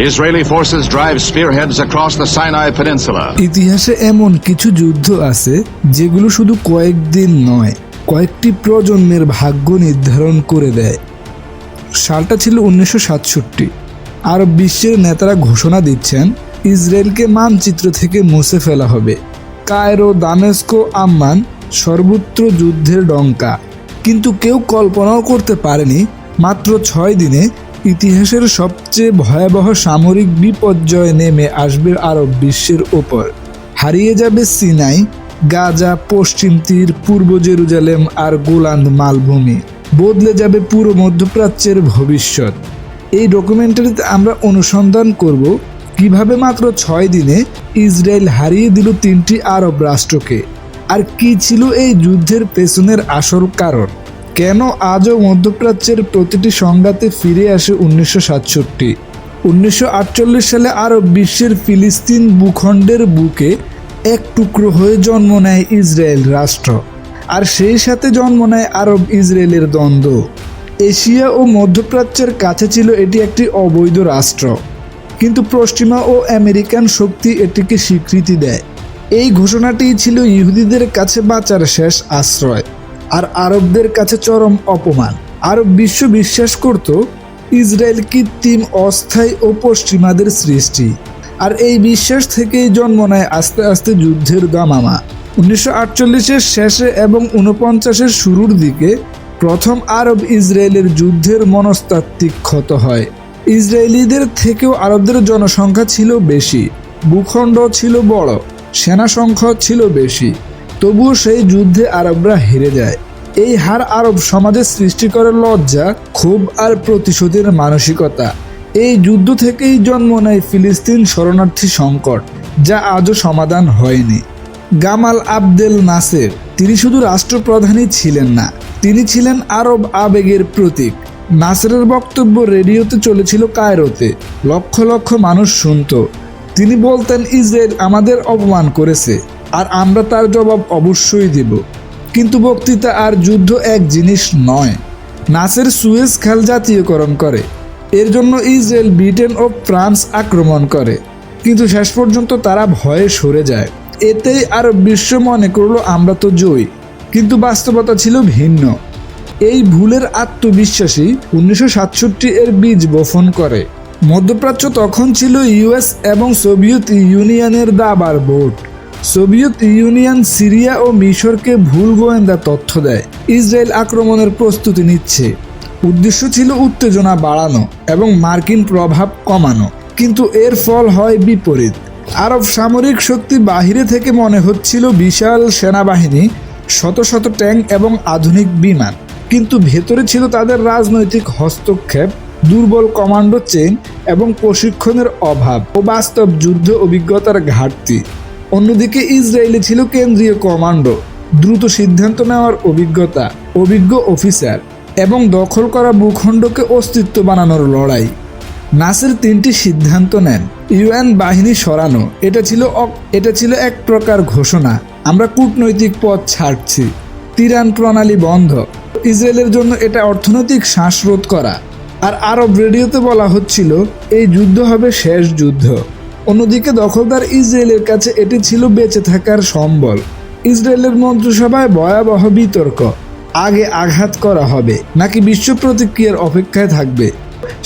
Israeli forces drive spearheads across the Sinai Peninsula. ইতিহাসে এমন কিছু যুদ্ধ আছে যেগুলো শুধু কয়েকদিন নয়, কয়েকটি প্রজন্মের ভাগ্য নির্ধারণ করে দেয়। সালটা ছিল 1967। আরব বিশ্বের নেতারা ঘোষণা দিচ্ছেন ইসরায়েলকে মানচিত্র থেকে মুছে ফেলা হবে। কায়রো, দামেস্কো, আম্মান সর্বত্র যুদ্ধের ডঙ্কা। কিন্তু কেউ কল্পনাও করতে পারেনি মাত্র 6 দিনে ইতিহাসের সবচেয়ে ভয়াবহ সামরিক বিপর্যয় নেমে আসবে আরব বিশ্বের ওপর। হারিয়ে যাবে সিনাই, গাজা, পশ্চিম তীর, পূর্ব জেরুজালেম আর গোলান মালভূমি। বদলে যাবে পুরো মধ্যপ্রাচ্যের ভবিষ্যৎ। এই ডকুমেন্টারিতে আমরা অনুসন্ধান করব কিভাবে মাত্র 6 দিনে ইসরায়েল হারিয়ে দিল 3টি আরব রাষ্ট্রকে, আর কি ছিল এই যুদ্ধের পেছনের আসল কারণ। কেন আজও মধ্যপ্রাচ্যের প্রতিটি সংঘাতে ফিরে আসে 1967। 1948 সালে আরব বিশ্বের ফিলিস্তিন ভূখণ্ডের বুকে এক টুকরো হয়ে জন্ম নেয় ইসরায়েল রাষ্ট্র, আর সেই সাথে জন্ম নেয় আরব ইসরায়েলের দ্বন্দ্ব। এশিয়া ও মধ্যপ্রাচ্যের কাছে ছিল এটি একটি অবৈধ রাষ্ট্র, কিন্তু পশ্চিমা ও আমেরিকান শক্তি এটিকে স্বীকৃতি দেয়। এই ঘোষণাটিই ছিল ইহুদিদের কাছে বাঁচার শেষ আশ্রয়, আর আরবদের কাছে চরম অপমান। আরব বিশ্ব বিশ্বাস করত ইসরায়েল কৃত্রিম, অস্থায়ী ও পশ্চিমাদের সৃষ্টি, আর এই বিশ্বাস থেকেই জন্ম নেয় আস্তে আস্তে যুদ্ধের দামামা। 1948-এর শেষে এবং 49-এর শুরুর দিকে প্রথম আরব ইসরায়েলের যুদ্ধের মনস্তাত্ত্বিক ক্ষত হয়। ইসরায়েলিদের থেকেও আরবদের জনসংখ্যা ছিল বেশি, ভূখণ্ড ছিল বড়, সেনা সংখ্যা ছিল বেশি। তবুও সেই যুদ্ধে আরবরা হেরে যায়। এই হার আরব সমাজে সৃষ্টি করে লজ্জা, ক্ষোভ আর প্রতিশোধের মানসিকতা। এই যুদ্ধ থেকেই জন্ম নেয় ফিলিস্তিন শরণার্থী সংকট, যা আজও সমাধান হয়নি। গামাল আবদেল নাসের, তিনি শুধু রাষ্ট্রপ্রধানই ছিলেন না, তিনি ছিলেন আরব আবেগের প্রতীক। নাসেরের বক্তব্য রেডিওতে চলেছিল কায়রোতে, লক্ষ লক্ষ মানুষ শুনত। তিনি বলতেন, ইসরায়েল আমাদের অপমান করেছে, আর আমরা তার জবাব অবশ্যই দেব। কিন্তু বক্তৃতা আর যুদ্ধ এক জিনিস নয়। নাসের সুয়েজ খাল জাতীয়করণ করে, এর জন্য ইসরায়েল, ব্রিটেন ও ফ্রান্স আক্রমণ করে, কিন্তু শেষ পর্যন্ত তারা ভয়ে সরে যায়। এতেই আরব বিশ্ব মনে করলো আমরা তো জয়ী, কিন্তু বাস্তবতা ছিল ভিন্ন। এই ভুলের আত্মবিশ্বাসী 1967-এর বীজ বপন করে। মধ্যপ্রাচ্য তখন ছিল ইউএস এবং সোভিয়েত ইউনিয়নের দাবার বোর্ড। সোভিয়েত ইউনিয়ন সিরিয়া ও মিশরকে ভুল গোয়েন্দা তথ্য দেয় ইসরায়েল আক্রমণের প্রস্তুতি নিচ্ছে। উদ্দেশ্য ছিল উত্তেজনা বাড়ানো এবং মার্কিন প্রভাব কমানো, কিন্তু এর ফল হয় বিপরীত। আরব সামরিক শক্তি বাহিরে থেকে মনে হচ্ছিল বিশাল সেনাবাহিনী, শত শত ট্যাঙ্ক এবং আধুনিক বিমান, কিন্তু ভেতরে ছিল তাদের রাজনৈতিক হস্তক্ষেপ, দুর্বল কমান্ডো চেইন এবং প্রশিক্ষণের অভাব ও বাস্তব যুদ্ধ অভিজ্ঞতার ঘাটতি। অন্যদিকে ইসরায়েলে ছিল কেন্দ্রীয় কমান্ডো, দ্রুত সিদ্ধান্ত নেওয়ার অভিজ্ঞতা, অভিজ্ঞ অফিসার এবং দখল করা ভূখণ্ডকে অস্তিত্ব বানানোর লড়াই। নাসের 3টি সিদ্ধান্ত নেন। ইউএন বাহিনী সরানো, এটা ছিল এক প্রকার ঘোষণা, আমরা কূটনৈতিক পথ ছাড়ছি। তিরান প্রণালী বন্ধ, ইসরায়েলের জন্য এটা অর্থনৈতিক শ্বাসরোধ করা। আর আরব রেডিওতে বলা হচ্ছিল এই যুদ্ধ হবে শেষ যুদ্ধ। অন্যদিকে দখলদার ইসরায়েলের কাছে এটি ছিল বেঁচে থাকার সম্বল। ইসরায়েলের মন্ত্রিসভায় ভয়াবহ বিতর্ক, আগে আঘাত করা হবে নাকি বিশ্ব প্রতিক্রিয়ার অপেক্ষায় থাকবে।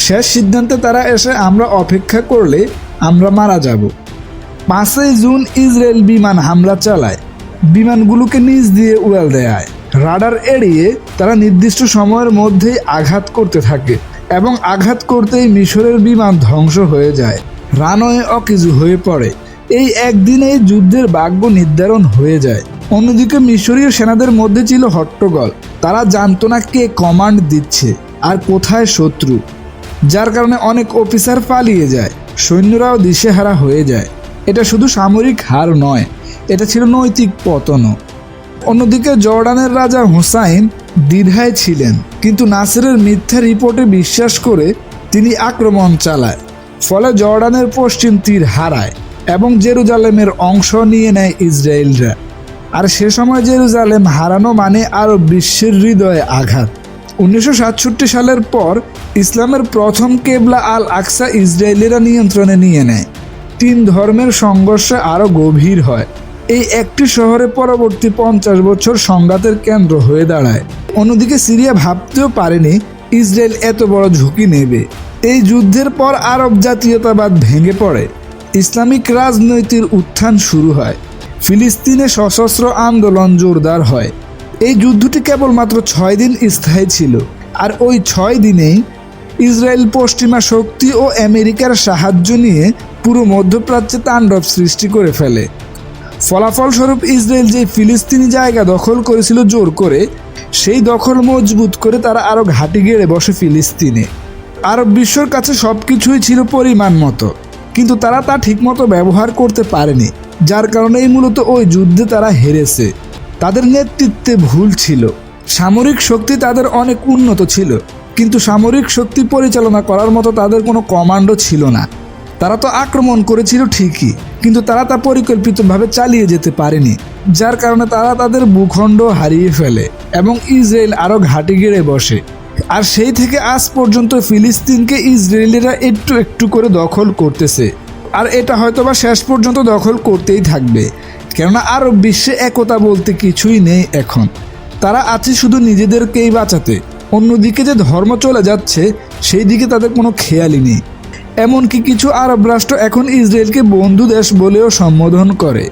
শেষ সিদ্ধান্তে তারা এসে, আমরা অপেক্ষা করলে আমরা মারা যাব। 5ই জুন ইসরায়েল বিমান হামলা চালায়, বিমানগুলোকে নিচ দিয়ে উড়াল দেয়। রাডার এড়িয়ে তারা নির্দিষ্ট সময়ের মধ্যেই আঘাত করতে থাকে, এবং আঘাত করতেই মিশরের বিমান ধ্বংস হয়ে যায়, রানওয়ে অকেজু হয়ে পড়ে। এই একদিনেই যুদ্ধের ভাগ্য নির্ধারণ হয়ে যায়। অন্যদিকে মিশরীয় সেনাদের মধ্যে ছিল হট্টগোল, তারা জানতো না কে কমান্ড দিচ্ছে আর কোথায় শত্রু, যার কারণে অনেক অফিসার পালিয়ে যায়, সৈন্যরাও দিশেহারা হয়ে যায়। এটা শুধু সামরিক হার নয়, এটা ছিল নৈতিক পতনও। অন্যদিকে জর্ডানের রাজা হুসাইন দ্বিধায় ছিলেন, কিন্তু নাসেরের মিথ্যা রিপোর্টে বিশ্বাস করে তিনি আক্রমণ চালায়। ফলে জর্ডানের পশ্চিম তীর হারায় এবং জেরুজালেমের অংশ নিয়ে নেয় ইসরায়েলরা। আর সে সময় জেরুজালেম হারানো মানে আরব বিশ্বের হৃদয়ে আঘাত। 1967 সালের পর ইসলামের প্রথম কেবলা আল আকসা ইসরায়েলিরা নিয়ন্ত্রণে নিয়ে নেয়। তিন ধর্মের সংঘর্ষ আরও গভীর হয়। এই একটি শহরে পরবর্তী 50 বছর সংঘাতের কেন্দ্র হয়ে দাঁড়ায়। অন্যদিকে সিরিয়া ভাবতেও পারেনি ইসরায়েল এত বড় ঝুঁকি নেবে। এই যুদ্ধের পর আরব জাতীয়তাবাদ ভেঙে পড়ে, ইসলামিক রাজনৈতিক উত্থান শুরু হয়, ফিলিস্তিনে সশস্ত্র আন্দোলন জোরদার হয়। এই যুদ্ধটি কেবলমাত্র 6 দিন স্থায়ী ছিল, আর ওই 6 দিনেই ইসরায়েল পশ্চিমা শক্তি ও আমেরিকার সাহায্য নিয়ে পুরো মধ্যপ্রাচ্যে তাণ্ডব সৃষ্টি করে ফেলে। ফলাফলস্বরূপ ইসরায়েল যে ফিলিস্তিনি জায়গা দখল করেছিল জোর করে, সেই দখল মজবুত করে তারা আরও ঘাঁটি গেড়ে বসে ফিলিস্তিনে। আরব বিশ্বর কাছে সব কিছুই ছিল পরিমাণ মতো, কিন্তু তারা তা ঠিকমতো ব্যবহার করতে পারেনি, যার কারণেই মূলত ওই যুদ্ধে তারা হেরেছে। তাদের নেতৃত্বে ভুল ছিল। সামরিক শক্তি তাদের অনেক উন্নত ছিল, কিন্তু সামরিক শক্তি পরিচালনা করার মতো তাদের কোনো কমান্ডো ছিল না। তারা তো আক্রমণ করেছিল ঠিকই, কিন্তু তারা তা পরিকল্পিতভাবে চালিয়ে যেতে পারেনি, যার কারণে তারা তাদের ভূখণ্ড হারিয়ে ফেলে এবং ইসরায়েল আরও ঘাঁটি গেড়ে বসে। আর সেই থেকে আজ পর্যন্ত ফিলিস্তিনকে ইসরায়েলিরা একটু একটু করে দখল করতেছে, আর এটা হয়তোবা শেষ পর্যন্ত দখল করতেই থাকবে, কেননা আরব বিশ্বে একতা বলতে কিছুই নেই এখন। তারা আছে শুধু নিজেদেরকেই বাঁচাতে। অন্যদিকে যে ধর্ম চলে যাচ্ছে সেই দিকে তাদের কোনো খেয়ালই নেই। এমনকি কিছু আরব রাষ্ট্র এখন ইসরায়েলকে বন্ধু দেশ বলেও সম্বোধন করে।